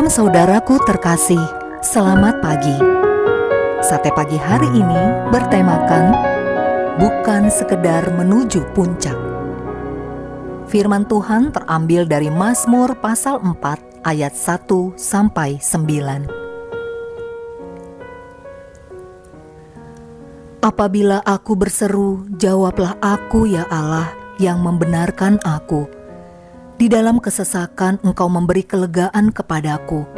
Shalom saudaraku terkasih, selamat pagi. Sate pagi hari ini bertemakan bukan sekedar menuju puncak. Firman Tuhan terambil dari Mazmur pasal 4 ayat 1 sampai 9. Apabila aku berseru, jawablah aku ya Allah yang membenarkan aku. Di dalam kesesakan Engkau memberi kelegaan kepadaku.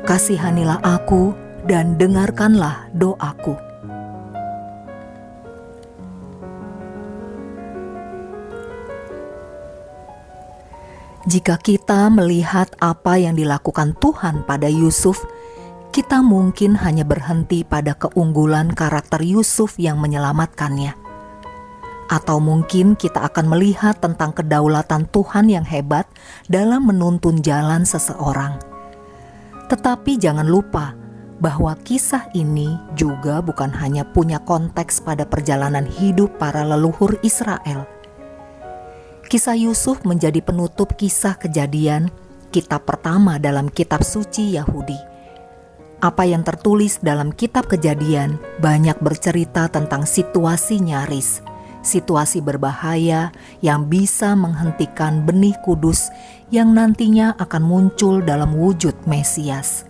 Kasihanilah aku dan dengarkanlah doaku. Jika kita melihat apa yang dilakukan Tuhan pada Yusuf, kita mungkin hanya berhenti pada keunggulan karakter Yusuf yang menyelamatkannya. Atau mungkin kita akan melihat tentang kedaulatan Tuhan yang hebat dalam menuntun jalan seseorang. Tetapi jangan lupa bahwa kisah ini juga bukan hanya punya konteks pada perjalanan hidup para leluhur Israel. Kisah Yusuf menjadi penutup kisah Kejadian, kitab pertama dalam kitab suci Yahudi. Apa yang tertulis dalam kitab Kejadian banyak bercerita tentang situasi nyaris, situasi berbahaya yang bisa menghentikan benih kudus yang nantinya akan muncul dalam wujud Mesias.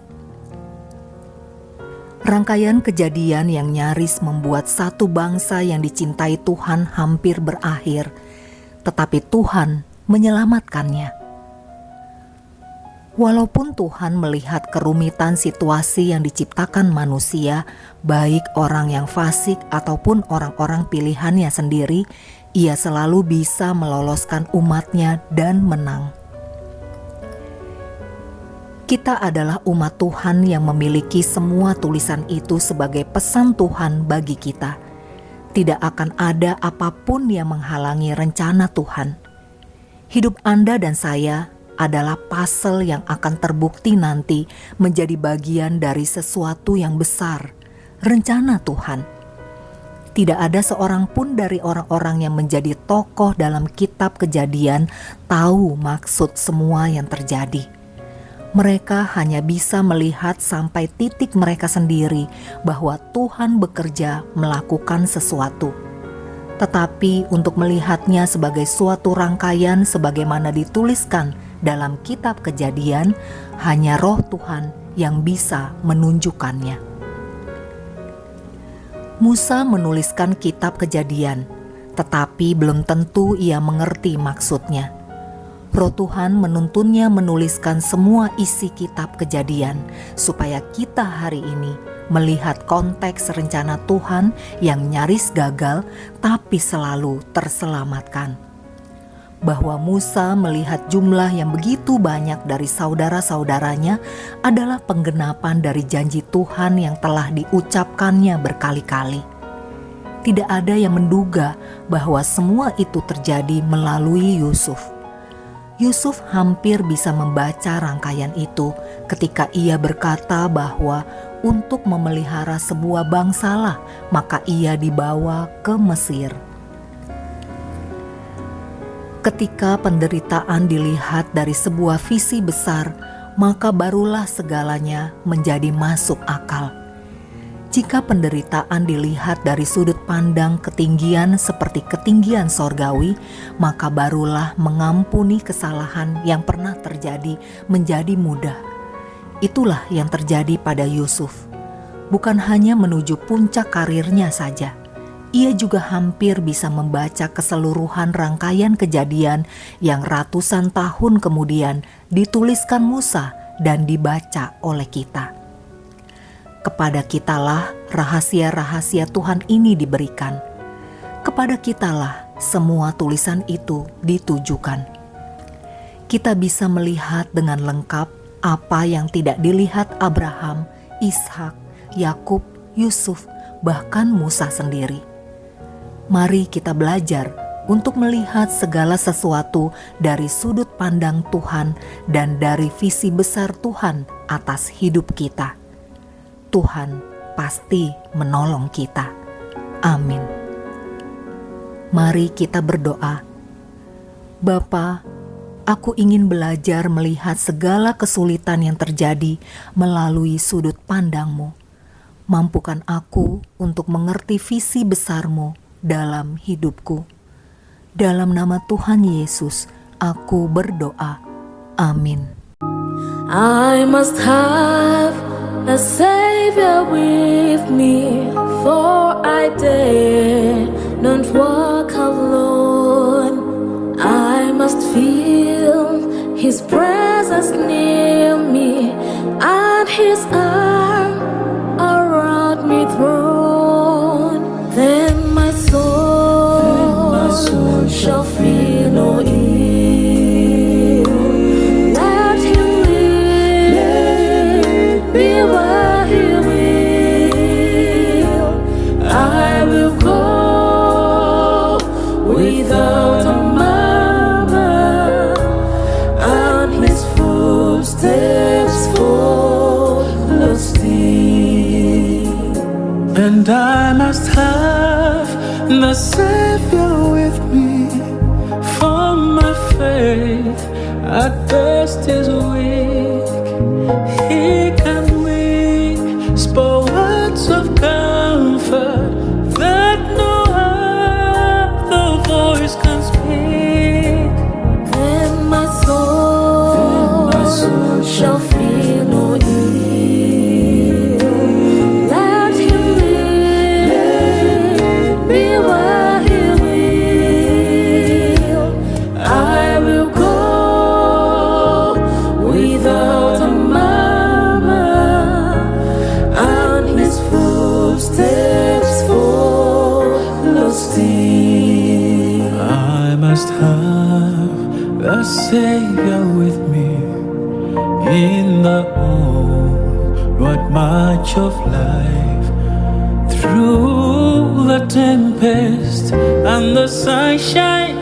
Rangkaian kejadian yang nyaris membuat satu bangsa yang dicintai Tuhan hampir berakhir, tetapi Tuhan menyelamatkannya. Walaupun Tuhan melihat kerumitan situasi yang diciptakan manusia, baik orang yang fasik ataupun orang-orang pilihannya sendiri, Ia selalu bisa meloloskan umat-Nya dan menang. Kita adalah umat Tuhan yang memiliki semua tulisan itu sebagai pesan Tuhan bagi kita. Tidak akan ada apapun yang menghalangi rencana Tuhan. Hidup Anda dan saya adalah puzzle yang akan terbukti nanti menjadi bagian dari sesuatu yang besar, rencana Tuhan. Tidak ada seorang pun dari orang-orang yang menjadi tokoh dalam kitab Kejadian tahu maksud semua yang terjadi. Mereka hanya bisa melihat sampai titik mereka sendiri bahwa Tuhan bekerja melakukan sesuatu. Tetapi untuk melihatnya sebagai suatu rangkaian sebagaimana dituliskan dalam kitab Kejadian, hanya Roh Tuhan yang bisa menunjukkannya. Musa menuliskan kitab Kejadian, tetapi belum tentu ia mengerti maksudnya. Roh Tuhan menuntunnya menuliskan semua isi kitab Kejadian, supaya kita hari ini melihat konteks rencana Tuhan yang nyaris gagal, tapi selalu terselamatkan. Bahwa Musa melihat jumlah yang begitu banyak dari saudara-saudaranya adalah penggenapan dari janji Tuhan yang telah diucapkannya berkali-kali. Tidak ada yang menduga bahwa semua itu terjadi melalui Yusuf. Yusuf hampir bisa membaca rangkaian itu ketika ia berkata bahwa untuk memelihara sebuah bangsalah maka ia dibawa ke Mesir. Ketika penderitaan dilihat dari sebuah visi besar, maka barulah segalanya menjadi masuk akal. Jika penderitaan dilihat dari sudut pandang ketinggian seperti ketinggian sorgawi, maka barulah mengampuni kesalahan yang pernah terjadi menjadi mudah. Itulah yang terjadi pada Yusuf. Bukan hanya menuju puncak karirnya saja, ia juga hampir bisa membaca keseluruhan rangkaian kejadian yang ratusan tahun kemudian dituliskan Musa dan dibaca oleh kita. Kepada kitalah rahasia-rahasia Tuhan ini diberikan. Kepada kitalah semua tulisan itu ditujukan. Kita bisa melihat dengan lengkap apa yang tidak dilihat Abraham, Ishak, Yakub, Yusuf, bahkan Musa sendiri. Mari kita belajar untuk melihat segala sesuatu dari sudut pandang Tuhan dan dari visi besar Tuhan atas hidup kita. Tuhan pasti menolong kita. Amin. Mari kita berdoa. Bapa, Aku ingin belajar melihat segala kesulitan yang terjadi melalui sudut pandang-Mu. Mampukan aku untuk mengerti visi besar-Mu dalam hidupku. Dalam nama Tuhan Yesus, aku berdoa. Amin. I must have a Savior with me, for I dare not walk alone. I must feel His presence near me, and His arm around me thrown. Then my soul shall feel no ill. Let Him lead me where He will. I will go without a murmur, and His footsteps follow still. And I must have the Savior with me, for my faith at best is weak. He can whisper words of comfort that no other voice can speak. Then my soul shall feel no ill. Let Him lead me where He will. I will go without a murmur, and His footsteps follow still. I must have the Savior with me in the onward march of life, through the tempest and the sunshine